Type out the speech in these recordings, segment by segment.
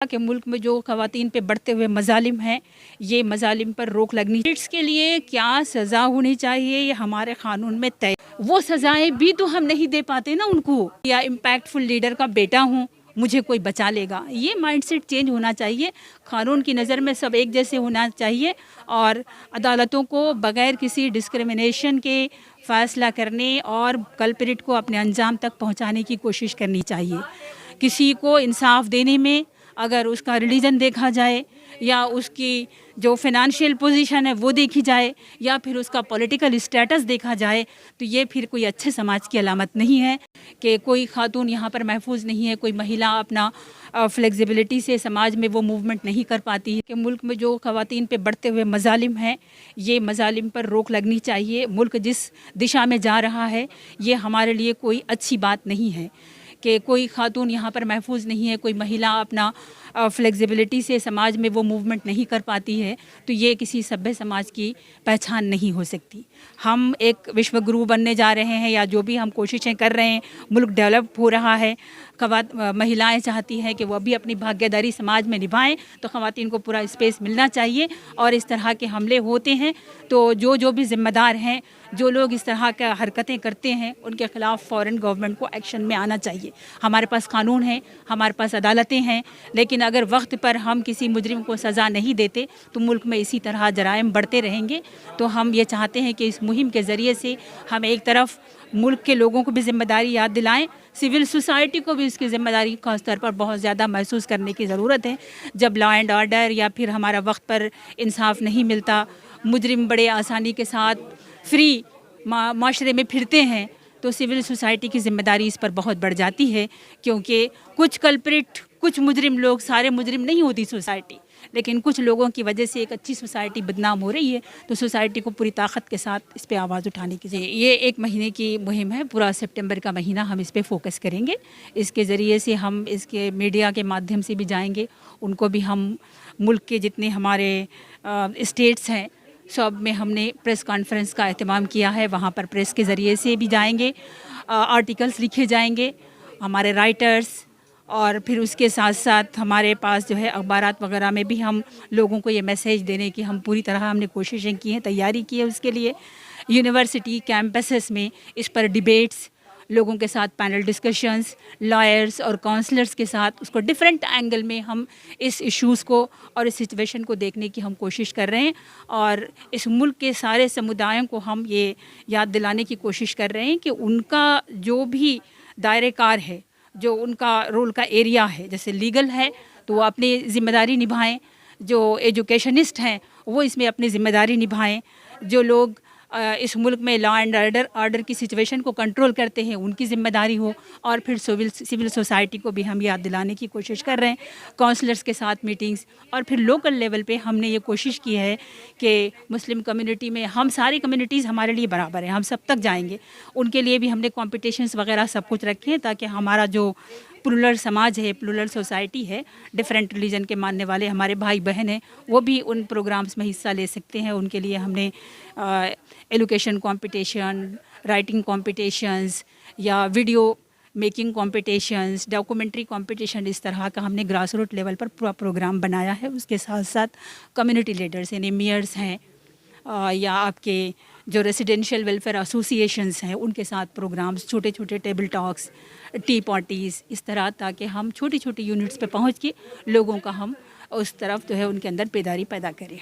کہ ملک میں جو خواتین پہ بڑھتے ہوئے مظالم ہیں یہ مظالم پر روک لگنی چاہیے۔ اس کے لیے کیا سزا ہونی چاہیے یہ ہمارے قانون میں طے، وہ سزائیں بھی تو ہم نہیں دے پاتے نا ان کو۔ یا امپیکٹ فل لیڈر کا بیٹا ہوں، مجھے کوئی بچا لے گا، یہ مائنڈ سیٹ چینج ہونا چاہیے۔ قانون کی نظر میں سب ایک جیسے ہونا چاہیے اور عدالتوں کو بغیر کسی ڈسکریمنیشن کے فیصلہ کرنے اور کلپریٹ کو اپنے انجام تک پہنچانے کی کوشش کرنی چاہیے۔ کسی کو انصاف دینے میں اگر اس کا ریلیجن دیکھا جائے یا اس کی جو فائنانشیل پوزیشن ہے وہ دیکھی جائے یا پھر اس کا پولیٹیکل اسٹیٹس دیکھا جائے تو یہ پھر کوئی اچھے سماج کی علامت نہیں ہے کہ کوئی خاتون یہاں پر محفوظ نہیں ہے، کوئی مہیلا اپنا فلیکسیبلٹی سے سماج میں وہ موومنٹ نہیں کر پاتی ہے۔ کہ ملک میں جو خواتین پہ بڑھتے ہوئے مظالم ہیں یہ مظالم پر روک لگنی چاہیے۔ ملک جس دشا میں جا رہا ہے یہ ہمارے لیے کوئی اچھی بات نہیں ہے کہ کوئی خاتون یہاں پر محفوظ نہیں ہے، کوئی مہیلا اپنا فلیکسیبلٹی سے سماج میں وہ موومنٹ نہیں کر پاتی ہے تو یہ کسی سبھیہ سماج کی پہچان نہیں ہو سکتی۔ ہم ایک وشو گرو بننے جا رہے ہیں یا جو بھی ہم کوششیں کر رہے ہیں، ملک ڈیولپ ہو رہا ہے، مہیلائیں چاہتی ہیں کہ وہ بھی اپنی بھاگیہ داری سماج میں نبھائیں تو خواتین کو پورا اسپیس ملنا چاہیے۔ اور اس طرح کے حملے ہوتے ہیں تو جو بھی ذمہ دار ہیں، جو لوگ اس طرح کی حرکتیں کرتے ہیں ان کے خلاف فوراً گورنمنٹ کو ایکشن میں آنا چاہیے۔ ہمارے پاس قانون ہے، ہمارے پاس عدالتیں ہیں، لیکن اگر وقت پر ہم کسی مجرم کو سزا نہیں دیتے تو ملک میں اسی طرح جرائم بڑھتے رہیں گے۔ تو ہم یہ چاہتے ہیں کہ اس مہم کے ذریعے سے ہم ایک طرف ملک کے لوگوں کو بھی ذمہ داری یاد دلائیں، سول سوسائٹی کو بھی اس کی ذمہ داری خاص طور پر بہت زیادہ محسوس کرنے کی ضرورت ہے۔ جب لا اینڈ آرڈر یا پھر ہمارا وقت پر انصاف نہیں ملتا، مجرم بڑے آسانی کے ساتھ فری معاشرے میں پھرتے ہیں تو سول سوسائٹی کی ذمہ داری اس پر بہت بڑھ جاتی ہے، کیونکہ کچھ کلپریٹ، کچھ مجرم لوگ، سارے مجرم نہیں ہوتی سوسائٹی، لیکن کچھ لوگوں کی وجہ سے ایک اچھی سوسائٹی بدنام ہو رہی ہے تو سوسائٹی کو پوری طاقت کے ساتھ اس پہ آواز اٹھانے کی ضرورت ہے۔ یہ ایک مہینے کی مہم ہے، پورا سپٹمبر کا مہینہ ہم اس پہ فوکس کریں گے۔ اس کے ذریعے سے ہم اس کے میڈیا کے مادھیم سے بھی جائیں گے، ان کو بھی ہم ملک کے جتنے ہمارے اسٹیٹس ہیں سب میں ہم نے پریس کانفرنس کا اہتمام کیا ہے، وہاں پر پریس کے ذریعے سے بھی جائیں گے، آرٹیکلس لکھے جائیں گے ہمارے رائٹرز، اور پھر اس کے ساتھ ساتھ ہمارے پاس جو ہے اخبارات وغیرہ میں بھی ہم لوگوں کو یہ میسیج دینے کی ہم پوری طرح ہم نے کوششیں کی ہیں، تیاری کی ہے اس کے لیے۔ یونیورسٹی کیمپسز میں اس پر ڈیبیٹس، لوگوں کے ساتھ پینل ڈسکشنز، لائرز اور کاؤنسلرز کے ساتھ اس کو ڈیفرنٹ اینگل میں ہم اس ایشوز کو اور اس سچویشن کو دیکھنے کی ہم کوشش کر رہے ہیں، اور اس ملک کے سارے سمودایوں کو ہم یہ یاد دلانے کی کوشش کر رہے ہیں کہ ان کا جو بھی دائرہ کار ہے، جو ان کا رول کا ایریا ہے، جیسے لیگل ہے تو وہ اپنی ذمہ داری نبھائیں، جو ایجوکیشنسٹ ہیں وہ اس میں اپنی ذمہ داری نبھائیں، جو لوگ اس ملک میں لا اینڈ آرڈر کی سچویشن کو کنٹرول کرتے ہیں ان کی ذمہ داری ہو، اور پھر سول سوسائٹی کو بھی ہم یاد دلانے کی کوشش کر رہے ہیں، کاؤنسلرز کے ساتھ میٹنگز، اور پھر لوکل لیول پہ ہم نے یہ کوشش کی ہے کہ مسلم کمیونٹی میں ہم ساری کمیونٹیز ہمارے لیے برابر ہیں، ہم سب تک جائیں گے، ان کے لیے بھی ہم نے کمپٹیشنز وغیرہ سب کچھ رکھے ہیں تاکہ ہمارا جو پلورل سماج ہے، پلورل سوسائٹی ہے، ڈفرینٹ ریلیجن کے ماننے والے ہمارے بھائی بہن ہیں، وہ بھی ان پروگرامز میں حصہ لے سکتے ہیں۔ ان کے لیے ہم نے ایلوکیشن کمپٹیشن، رائٹنگ کمپٹیشنز یا video making competitions, documentary competition, اس طرح کا ہم نے گراس روٹ لیول پر پورا پروگرام بنایا ہے۔ اس کے ساتھ ساتھ کمیونٹی لیڈرز یعنی میئرز ہیں یا آپ کے جو ریسیڈینشیل ویلفیئر ایسوسیشنز ہیں ان کے ساتھ پروگرامز، چھوٹے چھوٹے ٹیبل ٹاکس، ٹی پارٹیز، اس طرح تاکہ ہم چھوٹی چھوٹی یونٹس پہ پہنچ کے لوگوں کا ہم اس طرف جو ہے ان کے اندر بیداری پیدا کریں۔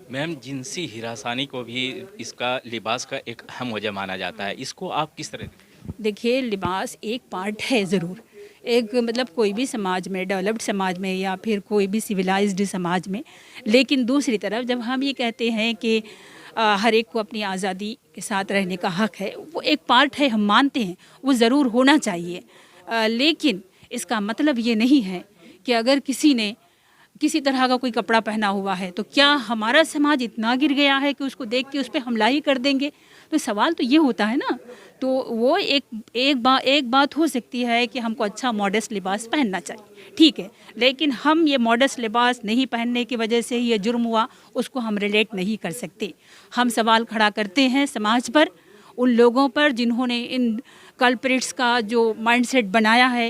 میم، جنسی ہراسانی کو بھی اس کا لباس کا ایک اہم وجہ مانا جاتا ہے، اس کو آپ کس طرح دیکھیے، لباس ایک پارٹ ہے ضرور، ایک مطلب کوئی بھی سماج میں، ڈیولپڈ سماج میں یا پھر کوئی بھی سویلائزڈ سماج میں، لیکن دوسری طرف جب ہم یہ کہتے ہیں کہ ہر ایک کو اپنی آزادی کے ساتھ رہنے کا حق ہے، وہ ایک پارٹ ہے، ہم مانتے ہیں وہ ضرور ہونا چاہیے، لیکن اس کا مطلب یہ نہیں ہے کہ اگر کسی نے کسی طرح کا کوئی کپڑا پہنا ہوا ہے تو کیا ہمارا سماج اتنا گر گیا ہے کہ اس کو دیکھ کے اس پہ حملہ ہی کر دیں گے؟ تو سوال تو یہ ہوتا ہے نا۔ تو وہ ایک بات ہو سکتی ہے کہ ہم کو اچھا ماڈسٹ لباس پہننا چاہیے، ٹھیک ہے، لیکن ہم یہ ماڈسٹ لباس نہیں پہننے کی وجہ سے یہ جرم ہوا اس کو ہم ریلیٹ نہیں کر سکتے۔ ہم سوال کھڑا کرتے ہیں سماج پر، ان لوگوں پر جنہوں نے ان کلپریٹس کا جو مائنڈ سیٹ بنایا ہے